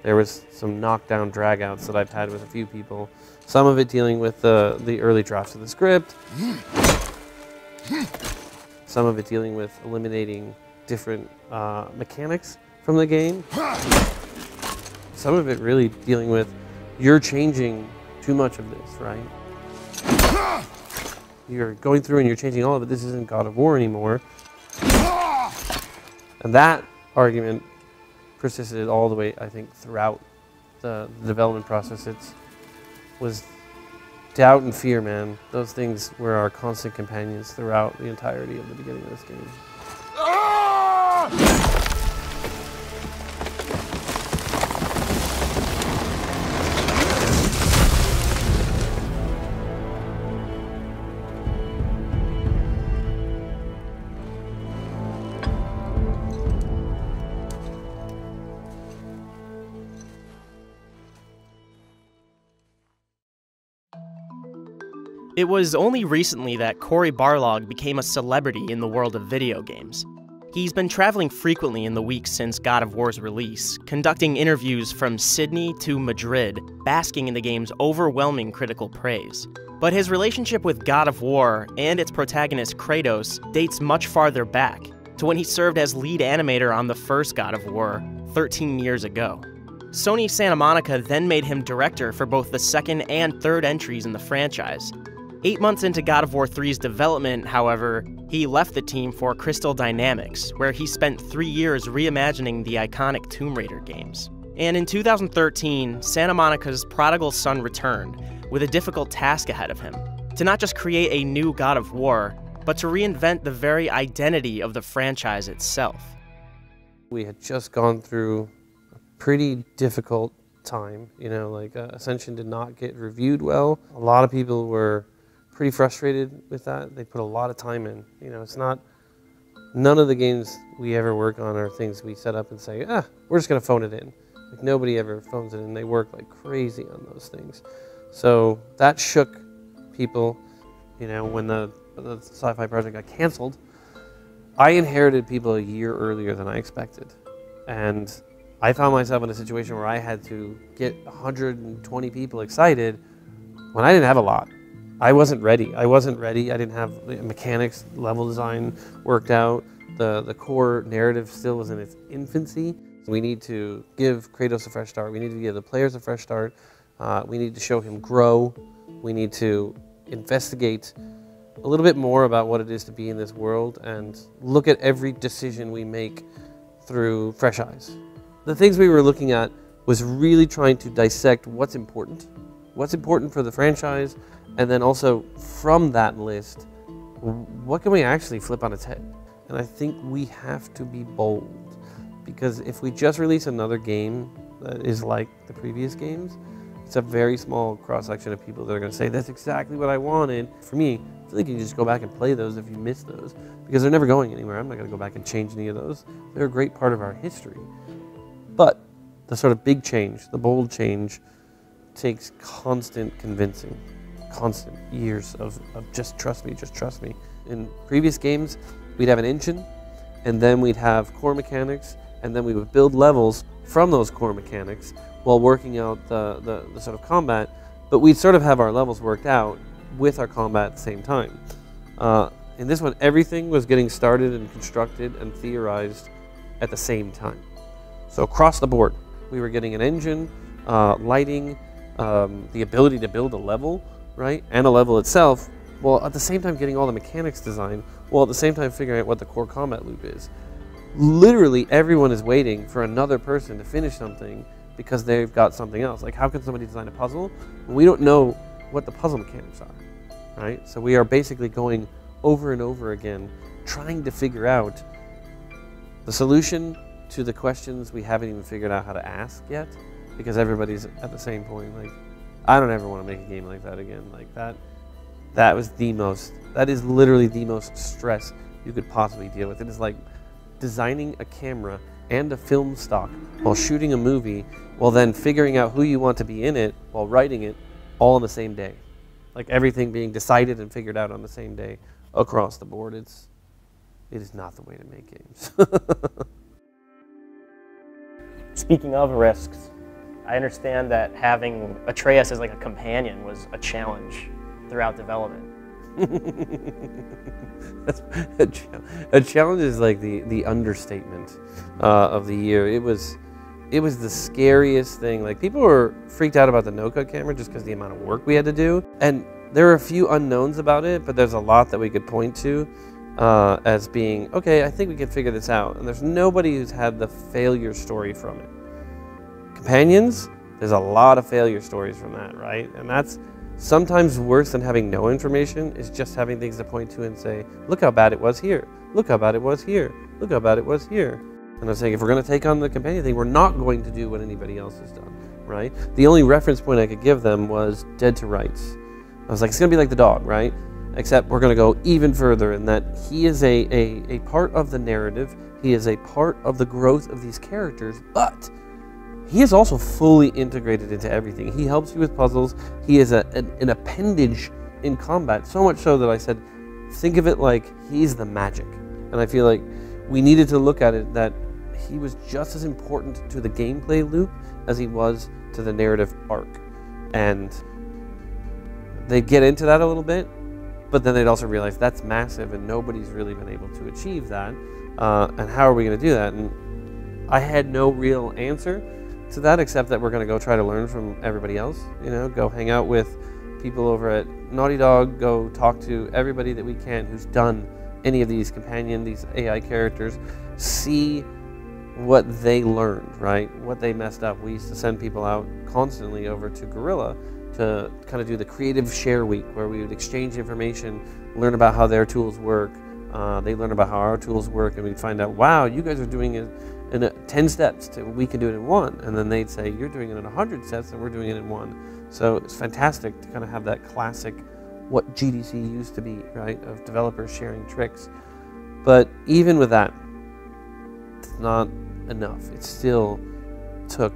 There was some knockdown drag-outs that I've had with a few people. Some of it dealing with the early drafts of the script. Some of it dealing with eliminating different mechanics from the game. Some of it really dealing with, you're changing too much of this, right? You're going through and you're changing all of it. This isn't God of War anymore. And that argument persisted all the way, I think, throughout the development process. It was doubt and fear, man. Those things were our constant companions throughout the entirety of the beginning of this game. It was only recently that Cory Barlog became a celebrity in the world of video games. He's been traveling frequently in the weeks since God of War's release, conducting interviews from Sydney to Madrid, basking in the game's overwhelming critical praise. But his relationship with God of War and its protagonist Kratos dates much farther back, to when he served as lead animator on the first God of War 13 years ago. Sony Santa Monica then made him director for both the second and third entries in the franchise. 8 months into God of War 3's development, however, he left the team for Crystal Dynamics, where he spent 3 years reimagining the iconic Tomb Raider games. And in 2013, Santa Monica's prodigal son returned, with a difficult task ahead of him, to not just create a new God of War, but to reinvent the very identity of the franchise itself. We had just gone through a pretty difficult time, Ascension did not get reviewed well. A lot of people were pretty frustrated with that. They put a lot of time in. None of the games we ever work on are things we set up and say, we're just gonna phone it in. Like, nobody ever phones it in. They work like crazy on those things. So that shook people, when the sci-fi project got canceled. I inherited people a year earlier than I expected. And I found myself in a situation where I had to get 120 people excited when I didn't have a lot. I wasn't ready. I didn't have the mechanics, level design worked out. The core narrative still was in its infancy. We need to give Kratos a fresh start. We need to give the players a fresh start. We need to show him grow. We need to investigate a little bit more about what it is to be in this world and look at every decision we make through fresh eyes. The things we were looking at was really trying to dissect what's important for the franchise, and then also from that list, what can we actually flip on its head? And I think we have to be bold, because if we just release another game that is like the previous games, it's a very small cross-section of people that are going to say, that's exactly what I wanted. For me, I feel like you can just go back and play those if you miss those, because they're never going anywhere. I'm not going to go back and change any of those. They're a great part of our history. But the sort of big change, the bold change, takes constant convincing. Constant years of just trust me. In previous games, we'd have an engine, and then we'd have core mechanics, and then we would build levels from those core mechanics while working out the sort of combat, but we'd sort of have our levels worked out with our combat at the same time. In this one, everything was getting started and constructed and theorized at the same time. So across the board, we were getting an engine, lighting, the ability to build a level, right? And a level itself, while at the same time getting all the mechanics designed, while at the same time figuring out what the core combat loop is. Literally everyone is waiting for another person to finish something because they've got something else. Like, how can somebody design a puzzle when we don't know what the puzzle mechanics are, right? So we are basically going over and over again, trying to figure out the solution to the questions we haven't even figured out how to ask yet, because everybody's at the same point, like, I don't ever want to make a game like that again. Like that is literally the most stress you could possibly deal with. It is like designing a camera and a film stock while shooting a movie, while then figuring out who you want to be in it while writing it all on the same day. Like, everything being decided and figured out on the same day across the board. It is not the way to make games. Speaking of risks, I understand that having Reyes as like a companion was a challenge throughout development. A challenge is like the understatement of the year. It was the scariest thing. Like, people were freaked out about the no-cut camera just because the amount of work we had to do. And there were a few unknowns about it, but there's a lot that we could point to as being, okay, I think we can figure this out. And there's nobody who's had the failure story from it. Companions, there's a lot of failure stories from that, right? And that's sometimes worse than having no information, is just having things to point to and say, look how bad it was here. Look how bad it was here. Look how bad it was here. And I'm saying, if we're going to take on the companion thing, we're not going to do what anybody else has done, right? The only reference point I could give them was Dead to Rights. I was like, it's going to be like the dog, right? Except we're going to go even further in that he is a part of the narrative. He is a part of the growth of these characters, but he is also fully integrated into everything. He helps you with puzzles. He is an appendage in combat, so much so that I said, think of it like he's the magic. And I feel like we needed to look at it that he was just as important to the gameplay loop as he was to the narrative arc. And they'd get into that a little bit, but then they'd also realize that's massive and nobody's really been able to achieve that. And how are we going to do that? And I had no real answer to that, except that we're going to go try to learn from everybody else. You know, go hang out with people over at Naughty Dog, go talk to everybody that we can who's done any of these companion, these AI characters, see what they learned, right? What they messed up. We used to send people out constantly over to Gorilla to kind of do the creative share week, where we would exchange information, learn about how their tools work. They learn about how our tools work, and we'd find out, wow, you guys are doing it in 10 steps, we can do it in 1. And then they'd say, you're doing it in 100 steps, and we're doing it in 1. So it's fantastic to kind of have that classic, what GDC used to be, right, of developers sharing tricks. But even with that, it's not enough. It still took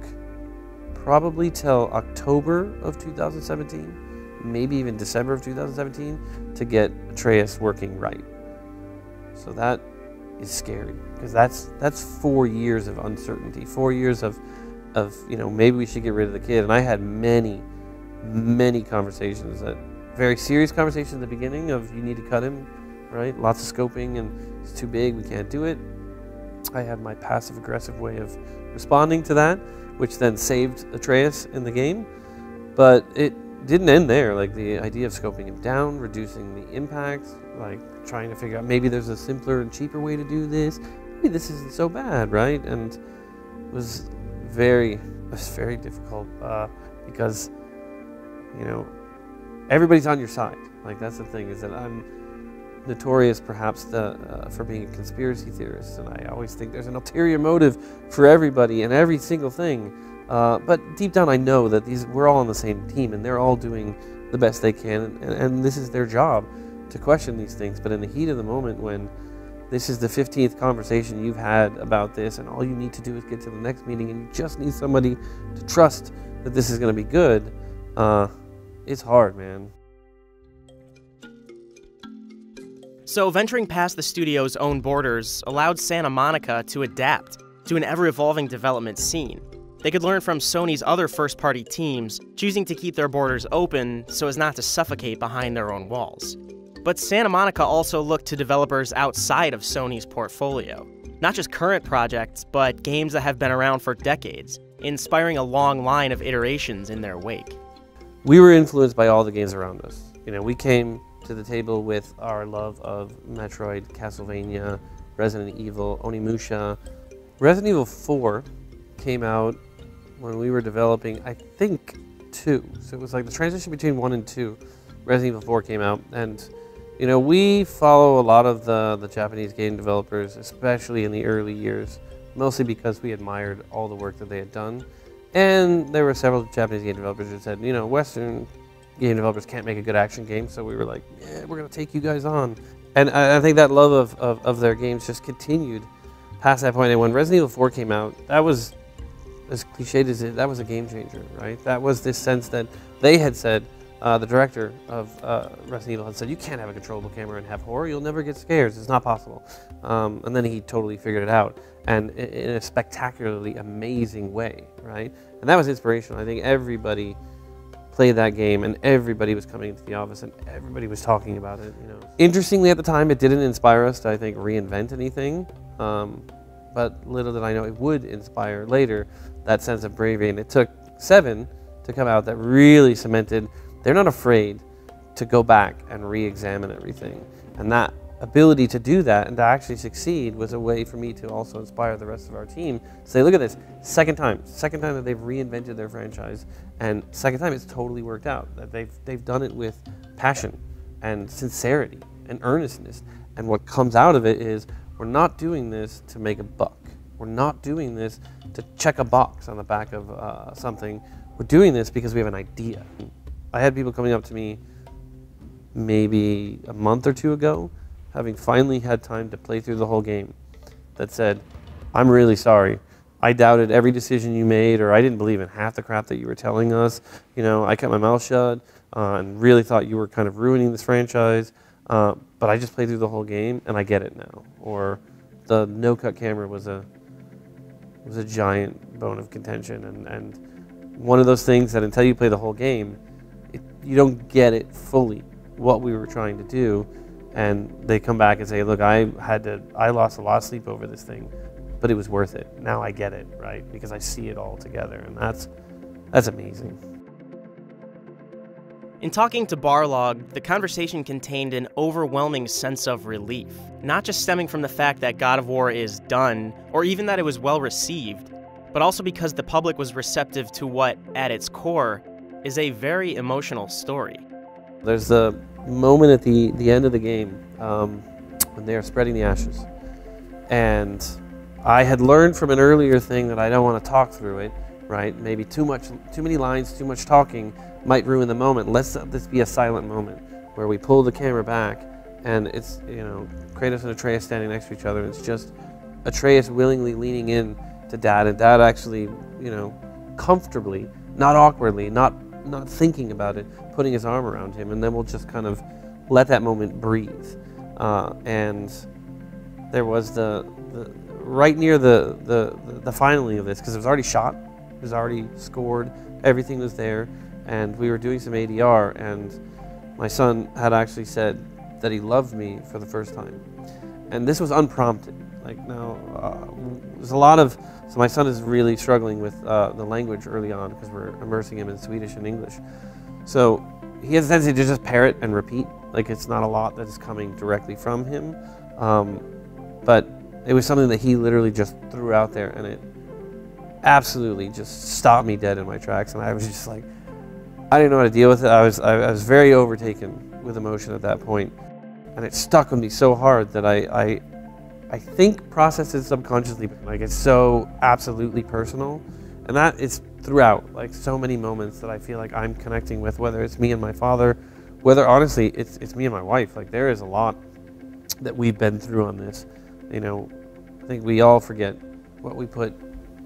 probably till October of 2017, maybe even December of 2017, to get Reyes working right. So that is scary, because that's 4 years of uncertainty, 4 years of you know, maybe we should get rid of the kid. And I had many conversations, very serious conversations at the beginning of, you need to cut him, right? Lots of scoping, and it's too big, we can't do it. I had my passive aggressive way of responding to that, which then saved Reyes in the game. But it didn't end there. Like, the idea of scoping him down, reducing the impact, like trying to figure out maybe there's a simpler and cheaper way to do this. Maybe this isn't so bad, right? And it was very difficult because, you know, everybody's on your side. Like, that's the thing, is that I'm notorious perhaps for being a conspiracy theorist, and I always think there's an ulterior motive for everybody and every single thing. But deep down, I know that we're all on the same team, and they're all doing the best they can, and this is their job to question these things. But in the heat of the moment, when this is the 15th conversation you've had about this, and all you need to do is get to the next meeting, and you just need somebody to trust that this is going to be good, it's hard, man. So venturing past the studio's own borders allowed Santa Monica to adapt to an ever-evolving development scene. They could learn from Sony's other first-party teams, choosing to keep their borders open so as not to suffocate behind their own walls. But Santa Monica also looked to developers outside of Sony's portfolio. Not just current projects, but games that have been around for decades, inspiring a long line of iterations in their wake. We were influenced by all the games around us. You know, we came to the table with our love of Metroid, Castlevania, Resident Evil, Onimusha. Resident Evil 4 came out when we were developing, I think, 2. So it was like the transition between 1 and 2. Resident Evil 4 came out, and you know, we follow a lot of the Japanese game developers, especially in the early years, mostly because we admired all the work that they had done. And there were several Japanese game developers who said, you know, Western game developers can't make a good action game, so we were like, yeah, we're going to take you guys on. And I think that love of their games just continued past that point. And when Resident Evil 4 came out, that was, as cliched as it, that was a game changer, right? That was this sense that they had said, the director of Resident Evil had said, you can't have a controllable camera and have horror, you'll never get scares, it's not possible. And then he totally figured it out, and in a spectacularly amazing way, right? And that was inspirational. I think everybody played that game, and everybody was coming into the office, and everybody was talking about it, you know. Interestingly, at the time, it didn't inspire us to, I think, reinvent anything, but little did I know it would inspire later that sense of bravery, and it took 7 to come out that really cemented they're not afraid to go back and re-examine everything. And that ability to do that and to actually succeed was a way for me to also inspire the rest of our team to say, look at this, second time that they've reinvented their franchise, and second time it's totally worked out. That they've done it with passion and sincerity and earnestness. And what comes out of it is, we're not doing this to make a buck. We're not doing this to check a box on the back of something. We're doing this because we have an idea. I had people coming up to me maybe a month or 2 ago, having finally had time to play through the whole game, that said, I'm really sorry. I doubted every decision you made, or I didn't believe in half the crap that you were telling us. You know, I kept my mouth shut and really thought you were kind of ruining this franchise. But I just played through the whole game and I get it now. Or the no-cut camera was a giant bone of contention, and one of those things that until you play the whole game, you don't get it fully, what we were trying to do. And they come back and say, look, I lost a lot of sleep over this thing, but it was worth it. Now I get it, right? Because I see it all together, and that's amazing. In talking to Barlog, the conversation contained an overwhelming sense of relief, not just stemming from the fact that God of War is done, or even that it was well received, but also because the public was receptive to what, at its core, is a very emotional story. There's the moment at the end of the game when they are spreading the ashes. And I had learned from an earlier thing that I don't want to talk through it, right? Maybe too many lines, too much talking might ruin the moment. Let's let this be a silent moment where we pull the camera back and it's, you know, Kratos and Atreus standing next to each other. And it's just Atreus willingly leaning in to Dad, and Dad actually, you know, comfortably, not awkwardly, not thinking about it, putting his arm around him, and then we'll just kind of let that moment breathe. And there was the right near the finaling of this, because it was already shot, it was already scored, everything was there, and we were doing some ADR, and my son had actually said that he loved me for the first time, and this was unprompted. Like, now, there's a lot of, so my son is really struggling with the language early on because we're immersing him in Swedish and English. So he has a tendency to just parrot and repeat, like it's not a lot that is coming directly from him. But it was something that he literally just threw out there, and it absolutely just stopped me dead in my tracks. And I was just like, I didn't know how to deal with it. I was very overtaken with emotion at that point. And it stuck with me so hard that I think processed it subconsciously, like it's so absolutely personal, and that is throughout, like so many moments that I feel like I'm connecting with, whether it's me and my father, whether honestly it's me and my wife. Like, there is a lot that we've been through on this. You know, I think we all forget what we put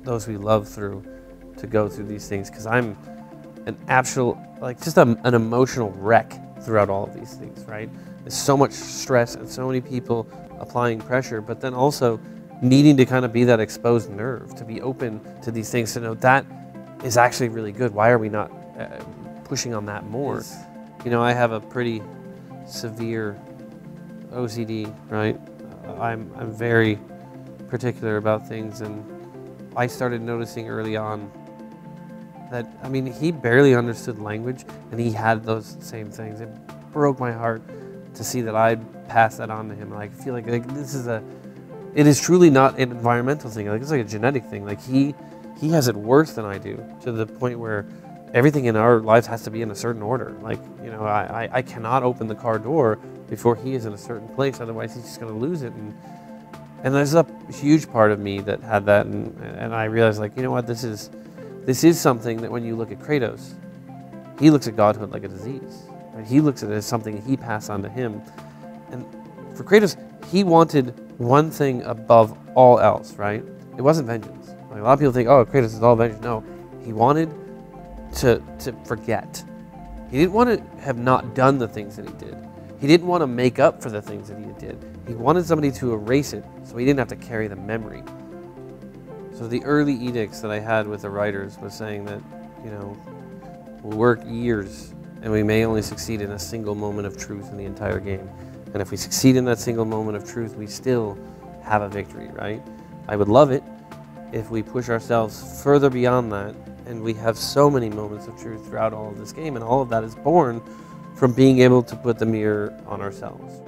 those we love through to go through these things, because I'm an actual, like, just an emotional wreck throughout all of these things, right? There's so much stress and so many people applying pressure, but then also needing to kind of be that exposed nerve, to be open to these things, to know that is actually really good. Why are we not pushing on that more? You know, I have a pretty severe OCD, right? I'm very particular about things, and I started noticing early on that, I mean, he barely understood language, and he had those same things. It broke my heart to see that I'd pass that on to him. And I feel like this is it is truly not an environmental thing. Like, it's like a genetic thing. Like, he has it worse than I do, to the point where everything in our lives has to be in a certain order. Like, you know, I cannot open the car door before he is in a certain place, otherwise he's just going to lose it. And there's a huge part of me that had that, and I realized, like, you know what, this is something that when you look at Kratos, he looks at godhood like a disease. Right? He looks at it as something he passed on to him. And for Kratos, he wanted one thing above all else, right? It wasn't vengeance. Like, a lot of people think, oh, Kratos is all vengeance. No, he wanted to forget. He didn't want to have not done the things that he did. He didn't want to make up for the things that he did. He wanted somebody to erase it so he didn't have to carry the memory. So the early edicts that I had with the writers was saying that, you know, we'll work years and we may only succeed in a single moment of truth in the entire game. And if we succeed in that single moment of truth, we still have a victory, right? I would love it if we push ourselves further beyond that and we have so many moments of truth throughout all of this game, and all of that is born from being able to put the mirror on ourselves.